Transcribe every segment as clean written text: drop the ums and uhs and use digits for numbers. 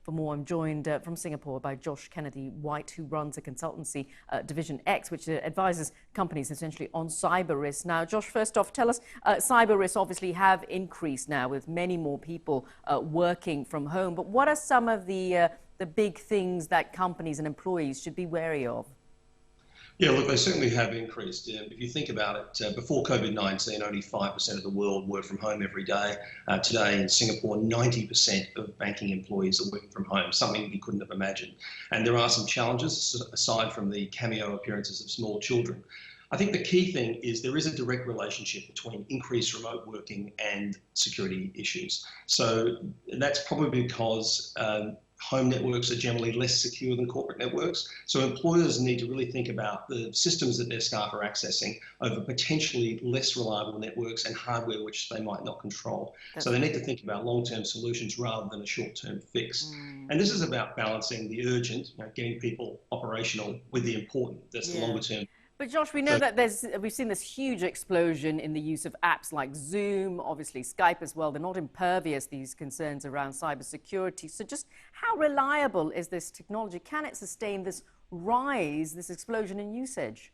For more, I'm joined from Singapore by Josh Kennedy-White, who runs a consultancy division X, which advises companies essentially on cyber risk. Now, Josh, first off, tell us, cyber risks obviously have increased now with many more people working from home. But what are some of the big things that companies and employees should be wary of? Yeah, look, they certainly have increased. If you think about it, before COVID-19, only 5% of the world worked from home every day. Today in Singapore, 90% of banking employees are working from home, something we couldn't have imagined. And there are some challenges, aside from the cameo appearances of small children. I think the key thing is there is a direct relationship between increased remote working and security issues. So that's probably because home networks are generally less secure than corporate networks. So employers need to really think about the systems that their staff are accessing over potentially less reliable networks and hardware which they might not control. So they need to think about long-term solutions rather than a short-term fix. And this is about balancing the urgent, getting people operational, with the important, that's the longer-term. But Josh, we know that we've seen this huge explosion in the use of apps like Zoom, obviously Skype as well. They're not impervious, these concerns around cybersecurity. So just how reliable is this technology? Can it sustain this rise, this explosion in usage?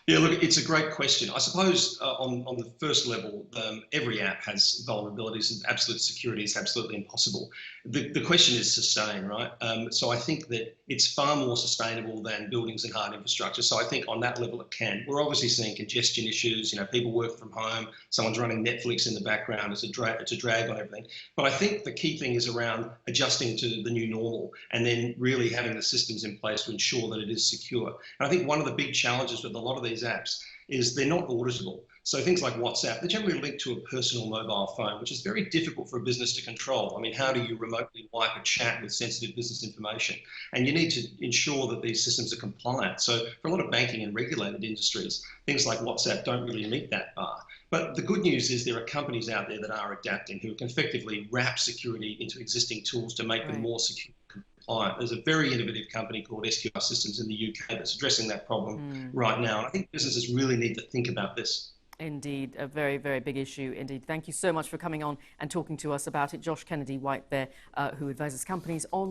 Yeah, look, it's a great question. I suppose on the first level, every app has vulnerabilities and absolute security is absolutely impossible. The question is sustain, right? So I think that it's far more sustainable than buildings and hard infrastructure. So I think on that level it can. We're obviously seeing congestion issues, people work from home, someone's running Netflix in the background, it's a drag on everything. But I think the key thing is around adjusting to the new normal and then really having the systems in place to ensure that it is secure. And I think one of the big challenges with a lot of these apps is they're not auditable. So things like WhatsApp, they're generally linked to a personal mobile phone, which is very difficult for a business to control. I mean, how do you remotely wipe a chat with sensitive business information? And you need to ensure that these systems are compliant. So for a lot of banking and regulated industries, things like WhatsApp don't really meet that bar. But the good news is there are companies out there that are adapting who can effectively wrap security into existing tools to make them more secure. There's a very innovative company called SQR Systems in the UK that's addressing that problem right now. And I think businesses really need to think about this. Indeed, a very, very big issue indeed. Thank you so much for coming on and talking to us about it. Josh Kennedy-White there, who advises companies on